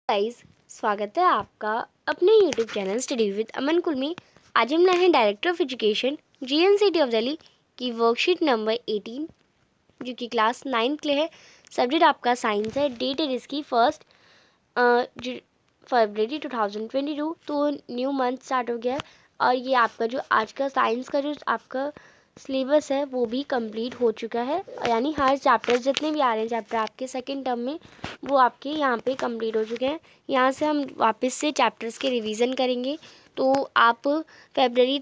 Guys, स्वागत है आपका अपने यूट्यूब चैनल स्टडी विद अमन कुल में। आज हम लाए हैं director of education GNCT of Delhi की वर्कशीट नंबर 18 जो कि क्लास 9 के लिए है। सब्जेक्ट आपका साइंस है। डेट है इसकी 1 फरवरी 2022। तो न्यू मंथ स्टार्ट हो गया है और ये आपका जो आज का साइंस का जो आपका सिलेबस है वो भी कंप्लीट हो चुका है। यानी हर चैप्टर जितने भी आ रहे हैं चैप्टर आपके सेकेंड टर्म में वो आपके यहाँ पे कंप्लीट हो चुके हैं। यहाँ से हम वापस से चैप्टर्स के रिवीजन करेंगे। तो आप फरवरी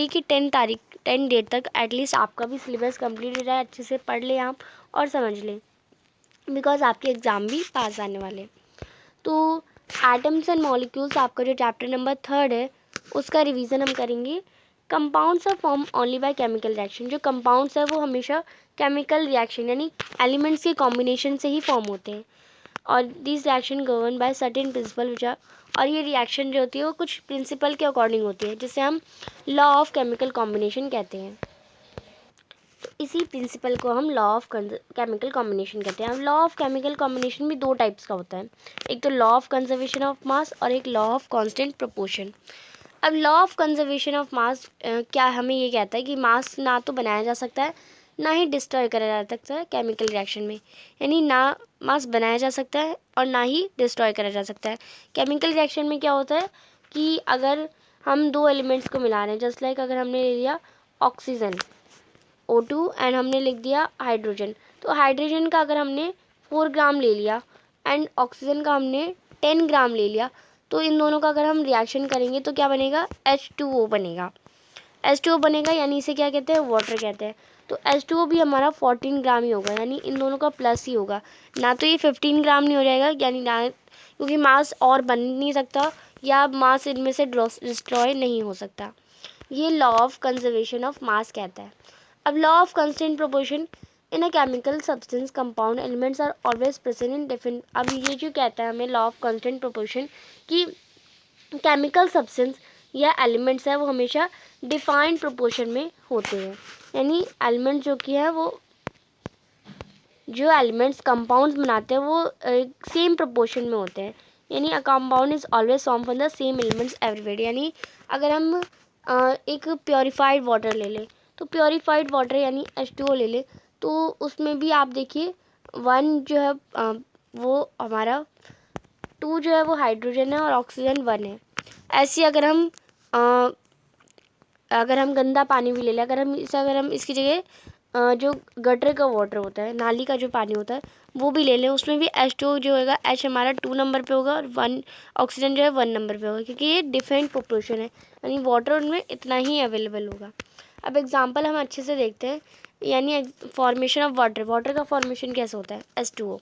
की 10 डेट तक एटलीस्ट आपका भी सिलेबस कंप्लीट हो जाए। अच्छे से पढ़ लें आप और समझ लें, बिकॉज आपके एग्ज़ाम भी पास आने वाले हैं। तो एटम्स एंड मॉलिक्यूल्स आपका जो चैप्टर नंबर 3 है उसका रिवीजन हम करेंगे। Compounds are form only by chemical reaction. जो कंपाउंड्स है वो हमेशा केमिकल रिएक्शन यानी एलिमेंट्स के कॉम्बिनेशन से ही फॉर्म होते हैं और this reaction govern by certain principle which are, और ये रिएक्शन जो होती है वो कुछ प्रिंसिपल के अकॉर्डिंग होती है जिसे हम लॉ ऑफ केमिकल कॉम्बिनेशन कहते हैं। तो इसी प्रिंसिपल को हम लॉ ऑफ केमिकल कॉम्बिनेशन कहते हैं। अब लॉ ऑफ केमिकल कॉम्बिनेशन भी दो टाइप्स का होता है, एक तो law of conservation of mass और एक लॉ ऑफ कांस्टेंट प्रोपोर्शन। अब लॉ ऑफ कंजर्वेशन ऑफ मास क्या हमें ये कहता है कि मास ना तो बनाया जा सकता है ना ही डिस्ट्रॉय करा जा सकता है केमिकल रिएक्शन में। यानी ना मास बनाया जा सकता है और ना ही डिस्ट्रॉय करा जा सकता है। केमिकल रिएक्शन में क्या होता है कि अगर हम दो एलिमेंट्स को मिला रहे हैं, जस्ट लाइक अगर हमने ले लिया ऑक्सीजन O2 एंड हमने लिख दिया हाइड्रोजन, तो हाइड्रोजन का अगर हमने 4 ग्राम ले लिया एंड ऑक्सीजन का हमने 10 ग्राम ले लिया, तो इन दोनों का अगर हम रिएक्शन करेंगे तो क्या बनेगा, H2O बनेगा। H2O बनेगा यानी इसे क्या कहते हैं, वाटर कहते हैं। तो H2O भी हमारा 14 ग्राम ही होगा, यानी इन दोनों का प्लस ही होगा, ना तो ये 15 ग्राम नहीं हो जाएगा, यानी ना, क्योंकि मास और बन नहीं सकता या मास इनमें से डिस्ट्रॉय नहीं हो सकता। ये law of conservation of mass कहता है। अब law of constant proportion in a chemical substance compound elements are always present in different. अब ये जो कहता है हमें लॉ ऑफ कांस्टेंट प्रोपोर्शन कि केमिकल सब्सटेंस या एलिमेंट्स है वो हमेशा डिफाइंड प्रोपोर्शन में होते हैं। यानी एलिमेंट जो कि है वो जो एलिमेंट्स कंपाउंड्स बनाते हैं वो सेम प्रोपोर्शन में होते हैं। यानी a compound is always form from the same elements everywhere. यानी अगर हम एक प्योरीफाइड वाटर ले लें, तो प्योरीफाइड वाटर यानी H2O ले लें, तो उसमें भी आप देखिए 1 जो है वो हमारा 2 जो है वो हाइड्रोजन है और ऑक्सीजन 1 है। ऐसे अगर हम गंदा पानी भी ले लें, अगर हम इसकी जगह जो गटर का वाटर होता है, नाली का जो पानी होता है वो भी ले लें, उसमें भी H2O जो होगा, H हमारा 2 नंबर पे होगा और 1 ऑक्सीजन जो है 1 नंबर पे होगा, क्योंकि ये डिफरेंट प्रोपोर्शन है, यानी वाटर उनमें इतना ही अवेलेबल होगा। अब एग्जांपल हम अच्छे से देखते हैं। यानी फॉर्मेशन ऑफ वाटर का फॉर्मेशन कैसे होता है, H2O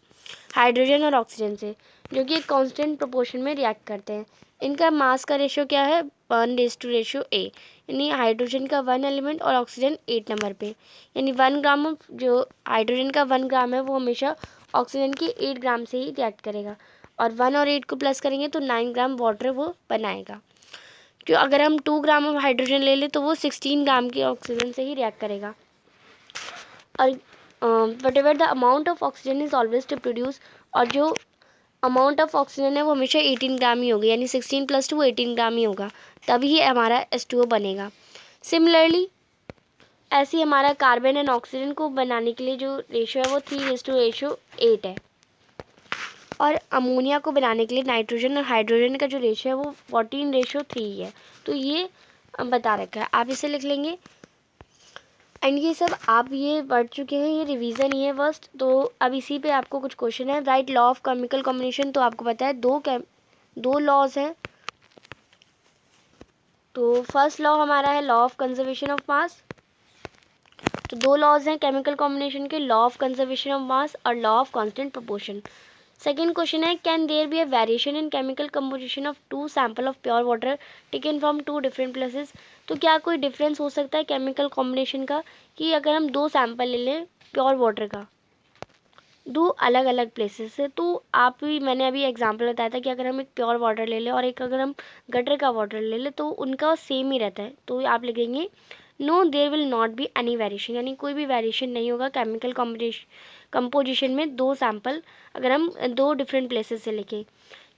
हाइड्रोजन और ऑक्सीजन से, जो कि एक कांस्टेंट प्रोपोर्शन में रिएक्ट करते हैं। इनका मास का रेशियो क्या है, 1:A, यानी हाइड्रोजन का 1 एलिमेंट और ऑक्सीजन 8 नंबर पे। यानी 1 ग्राम जो हाइड्रोजन का 1 ग्राम है वो हमेशा ऑक्सीजन के 8 ग्राम से ही रिएक्ट करेगा, और 1 और 8 को प्लस करेंगे तो 9 ग्राम वाटर वो बनाएगा। जो अगर हम 2 ग्राम ऑफ हाइड्रोजन ले लें तो वो 16 ग्राम की ऑक्सीजन से ही रिएक्ट करेगा। और whatever the amount of oxygen is always to produce, और जो अमाउंट ऑफ ऑक्सीजन है वो हमेशा 18 ग्राम ही होगी, यानी 16 + 2 18 ग्राम ही होगा, तभी हमारा H2O बनेगा। सिमिलरली ऐसे ही हमारा कार्बन एंड ऑक्सीजन को बनाने के लिए जो रेशियो है वो 3:8 है, और अमोनिया को बनाने के लिए नाइट्रोजन और हाइड्रोजन का जो रेशियो है वो 14:3 है। तो ये बता रखा है, आप इसे लिख लेंगे। एंड ये सब आप ये पढ़ चुके हैं, ये रिवीजन ही है फर्स्ट। तो अब इसी पे आपको कुछ क्वेश्चन है। Right law of chemical combination, तो आपको पता है दो लॉज हैं। तो फर्स्ट लॉ हमारा है law of conservation of mass. तो दो लॉज हैं केमिकल कॉम्बिनेशन के, law of conservation of mass और law of constant proportion. Second question है, can there be a variation in chemical composition of 2 sample of pure water taken from 2 different places. तो क्या कोई difference हो सकता है chemical combination का, कि अगर हम 2 सैंपल ले लें प्योर वाटर का 2 अलग अलग प्लेसेस से, तो आप भी, मैंने अभी एग्जांपल बताया था कि अगर हम एक प्योर वाटर ले लें और एक अगर हम गटर का वाटर ले लें तो उनका सेम ही रहता है। तो आप लिखेंगे no there will not be any variation, यानी कोई भी वेरिएशन नहीं होगा केमिकल कंपोजिशन में दो सैंपल अगर हम दो डिफरेंट प्लेसेस से लेके,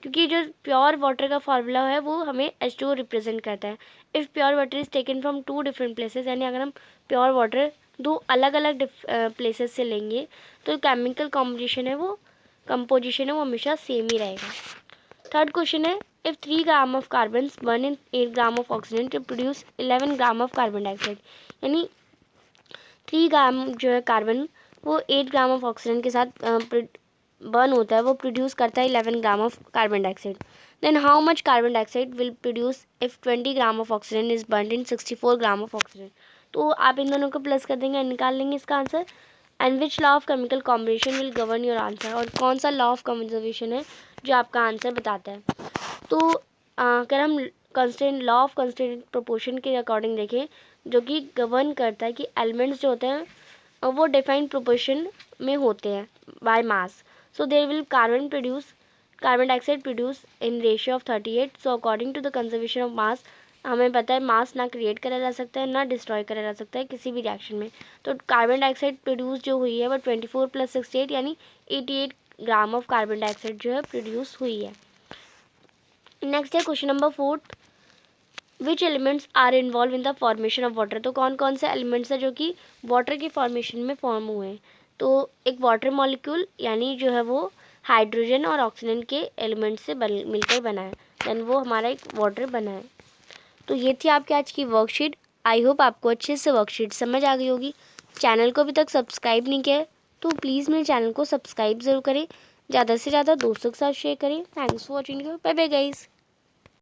क्योंकि जो प्योर वाटर का फार्मूला है वो हमें H2O रिप्रेजेंट करता है। If pure water is taken from two different places, यानी अगर हम प्योर वाटर दो अलग अलग प्लेसेस से लेंगे तो केमिकल कॉम्पोजिशन है वो हमेशा सेम ही रहेगा। थर्ड क्वेश्चन है, if 3 gram of carbon burn in 8 gram of oxygen to produce 11 gram of carbon dioxide, यानी 3 ग्राम जो है कार्बन वो 8 ग्राम ऑफ ऑक्सीजन के साथ बर्न होता है, वो प्रोड्यूस करता है 11 gram of carbon dioxide. Then how much carbon dioxide will produce if 20 gram of oxygen is burn in 64 gram of oxygen. तो आप इन दोनों को प्लस कर देंगे, निकाल लेंगे इसका answer. And which law of chemical combination will govern your answer, और कौन सा लॉ ऑफ कंजर्वेशन है जो आपका आंसर बताता है। तो अगर हम constant law of constant proportion के अकॉर्डिंग देखें, जो कि गवर्न करता है कि एलिमेंट्स जो होते हैं वो डिफाइंड प्रोपोर्शन में होते हैं by mass. So there will carbon dioxide produce in ratio of 38। So according to the conservation of mass, हमें पता है मास ना क्रिएट करा जा सकता है ना डिस्ट्रॉय करा जा सकता है किसी भी रिएक्शन में। तो कार्बन डाइऑक्साइड प्रोड्यूस जो हुई है वो 24 + 68 यानी 88 ग्राम ऑफ कार्बन डाइऑक्साइड जो है प्रोड्यूस हुई है। नेक्स्ट है question number 4, which elements are involve in the formation of water. तो कौन कौन से एलिमेंट्स है जो कि वाटर के फॉर्मेशन में फॉर्म हुए हैं। तो एक वाटर मॉलिक्यूल यानी जो है वो हाइड्रोजन और ऑक्सीजन के एलिमेंट से मिलकर बना है, देन वो हमारा एक वाटर बना है। तो ये थी आपकी आज की वर्कशीट। आई होप आपको अच्छे से वर्कशीट समझ आ गई होगी। चैनल को अभी तक सब्सक्राइब नहीं किया है तो प्लीज़ मेरे चैनल को सब्सक्राइब ज़रूर करें, ज़्यादा से ज़्यादा दोस्तों के साथ शेयर करें। Thanks for watching, bye bye guys.